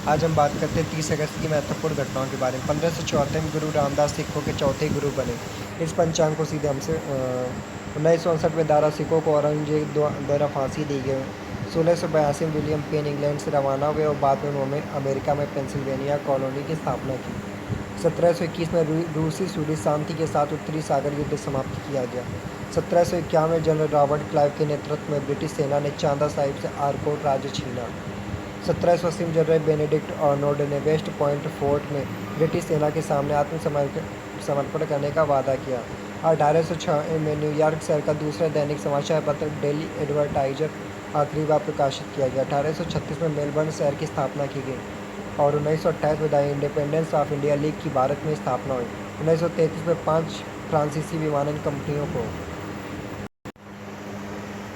आज हम बात करते हैं 30 अगस्त की महत्वपूर्ण घटनाओं के बारे में। 1574 में गुरु रामदास सिखों के चौथे गुरु बने। इस पंचांग को सीधे हमसे 1959 में दारा सिखों को औरंगजेब द्वारा फांसी दी गई। 1682 में विलियम पेन इंग्लैंड से रवाना हुए और बाद में उन्होंने अमेरिका में पेंसिल्वेनिया कॉलोनी की स्थापना की। 1721 में रूसी स्वीडिश शांति के साथ उत्तरी सागर युद्ध समाप्त किया गया। 1751 में जनरल रॉबर्ट क्लाइव के नेतृत्व में ब्रिटिश सेना ने चांदा साहिब से आरकोट राज्य छीना। 1780 में जनरल बेनेडिक्ट आर्नोल्ड ने वेस्ट पॉइंट फोर्ट में ब्रिटिश सेना के सामने आत्मसमर्पण करने का वादा किया। 1806 में न्यूयॉर्क शहर का दूसरा दैनिक समाचार पत्र डेली एडवर्टाइजर आखिरी बार प्रकाशित किया गया। 1836 में मेलबर्न शहर की स्थापना की गई और 1928 में the independence of India league की भारत में स्थापना हुई। 1933 में 5 फ्रांसीसी विमानन कंपनियों को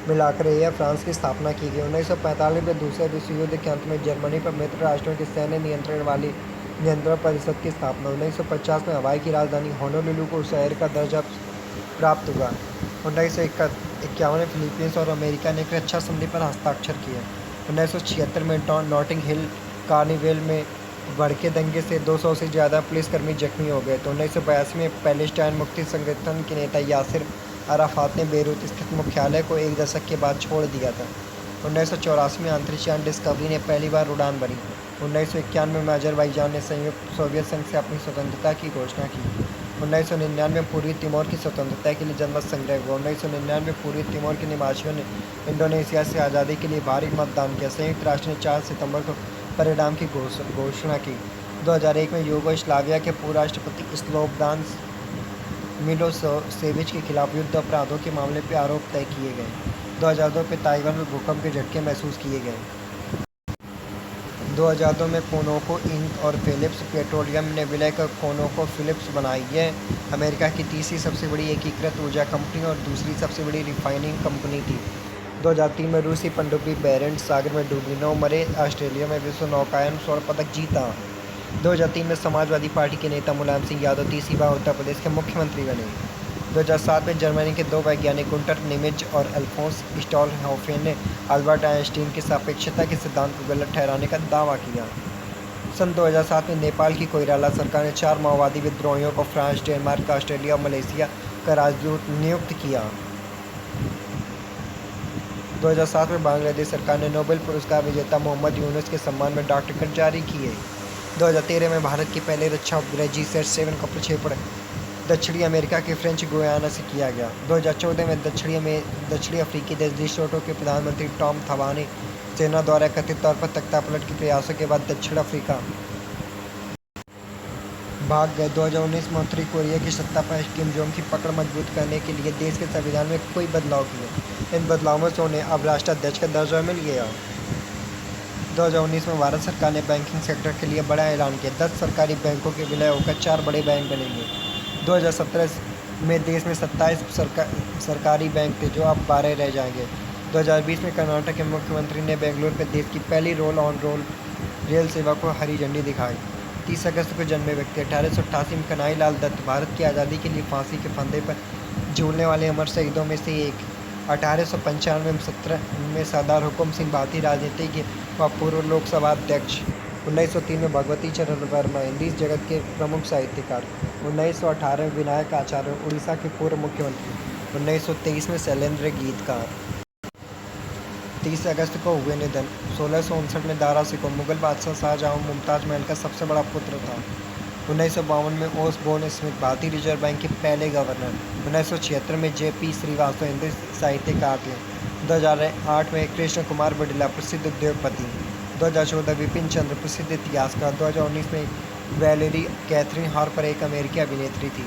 मिलाकर एयर फ्रांस की स्थापना की गई। 1945 में दूसरे विश्व युद्ध के अंत में जर्मनी पर मित्र राष्ट्रों के सैन्य नियंत्रण वाली नियंत्रण परिषद की स्थापना। 1950 में हवाई की राजधानी होनोलुलु को शहर का दर्जा प्राप्त हुआ। 1951 में फिलीपींस और अमेरिका ने एक रक्षा संधि पर हस्ताक्षर किए। 1976 में नॉटिंग हिल कार्निवेल में भड़के दंगे से 200 से ज़्यादा पुलिसकर्मी जख्मी हो गए। तो 1982 में पैलेस्टाइन मुक्ति संगठन के नेता यासिर अराफात ने बेरूत स्थित मुख्यालय को एक दशक के बाद छोड़ दिया था। 1984 में अंतरिक्ष यान डिस्कवरी ने पहली बार उड़ान भरी। 1991 में अजरबैजान ने संयुक्त सोवियत संघ से अपनी स्वतंत्रता की घोषणा की। 1999 में पूर्वी तिमोर की स्वतंत्रता के लिए जनमत संग्रह हुआ। 1999 में पूर्वी तिमोर के निवासियों ने इंडोनेशिया से आज़ादी के लिए भारी मतदान किया। संयुक्त राष्ट्र ने 4 सितंबर को परिणाम की घोषणा की। 2001 में यूगोस्लाविया के पूर्व राष्ट्रपति स्लोबोदान मिलोसेविच के खिलाफ युद्ध अपराधों के मामले पर आरोप तय किए गए। 2002 में ताइवान में भूकंप के झटके महसूस किए गए। 2002 में कोनोको इंक और फिलिप्स पेट्रोलियम ने विलय कर कोनोको फिलिप्स बनाई है। अमेरिका की तीसरी सबसे बड़ी एकीकृत ऊर्जा कंपनी और दूसरी सबसे बड़ी रिफाइनिंग कंपनी थी। 2003 में रूसी पनडुब्बी बेरेंट सागर में डूबी, 9 मरे। ऑस्ट्रेलिया में विश्व नौकायन स्वर्ण पदक जीता। 2003 में समाजवादी पार्टी के नेता मुलायम सिंह यादव तीसरी बार उत्तर प्रदेश के मुख्यमंत्री बने। 2007 में जर्मनी के 2 वैज्ञानिक गुंटर निमिज और अल्फोंस स्टॉलहोफेन ने अल्बर्ट आइंस्टीन के सापेक्षता के सिद्धांत को गलत ठहराने का दावा किया। सन 2007 में नेपाल की कोइराला सरकार ने 4 माओवादी विद्रोहियों को फ्रांस, डेनमार्क, ऑस्ट्रेलिया और मलेशिया का राजदूत नियुक्त किया। 2007 में बांग्लादेश सरकार ने नोबेल पुरस्कार विजेता मोहम्मद यूनुस के सम्मान में डाक टिकट जारी किए। 2013 में भारत के पहले रक्षा उपग्रह GSAT-7 का प्रक्षेपण दक्षिणी अमेरिका के फ्रेंच गुयाना से किया गया। 2014 में दक्षिणी अफ्रीकी देश लेसोटो के प्रधानमंत्री टॉम थबाने सेना द्वारा कथित तौर पर तख्तापलट के प्रयासों के बाद दक्षिण अफ्रीका भाग गए। 2019 में उत्तरी कोरिया की सत्ता पर किम जोंग की पकड़ मजबूत करने के लिए देश के संविधान में कोई बदलाव किए। इन बदलावों से उन्हें अब राष्ट्राध्यक्ष का दर्जा मिल गया। 2019 में भारत सरकार ने बैंकिंग सेक्टर के लिए बड़ा ऐलान किया। 10 सरकारी बैंकों के विलय होकर 4 बड़े बैंक बनेंगे। 2017 में देश में 27 सरकारी बैंक थे जो अब 12 रह जाएंगे। 2020 में कर्नाटक के मुख्यमंत्री ने बेंगलुरु में देश की पहली रोल ऑन रोल रेल सेवा को हरी झंडी दिखाई। 30 अगस्त को जन्मे व्यक्ति 1888 में कन्हई लाल दत्त भारत की आज़ादी के लिए फांसी के फंदे पर झूलने वाले अमर शहीदों में से एक। 1895 में सरदार हुकुम सिंह भारतीय राजनीति के व पूर्व लोकसभा अध्यक्ष। 1903 में भगवती चरण वर्मा हिंदी जगत के प्रमुख साहित्यकार। 1918 में विनायक आचार्य उड़ीसा के पूर्व मुख्यमंत्री। 1923 में शैलेंद्र गीतकार। 30 अगस्त को हुए निधन। 1659 में दारा सिकोह मुगल बादशाह शाहजहां मुमताज़ महल का सबसे बड़ा पुत्र था। 1952 में ओसबोर्न स्मिथ भारतीय रिजर्व बैंक के पहले गवर्नर। 1976 में JP श्रीवास्तव हिंदी साहित्यकार थे। 2008 में कृष्ण कुमार बडिला प्रसिद्ध उद्योगपति। 2014 विपिन चंद्र प्रसिद्ध इतिहासकार। 2019 में वैलेरी कैथरीन हार्पर एक अमेरिकी अभिनेत्री थी।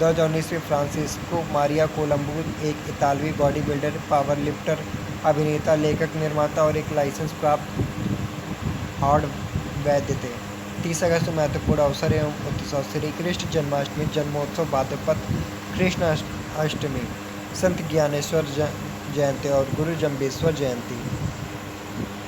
2019 में फ्रांसिस्को मारिया कोलंबो एक इतालवी बॉडी बिल्डर, पावर लिफ्टर, अभिनेता, लेखक, निर्माता और एक लाइसेंस प्राप्त हार्ड वैद्य थे। 30 अगस्त को महत्वपूर्ण अवसर एवं उत्सव: श्री कृष्ण जन्माष्टमी, जन्मोत्सव, भाद्रपद कृष्ण अष्टमी, संत ज्ञानेश्वर जयंती और गुरु जम्बेश्वर जयंती।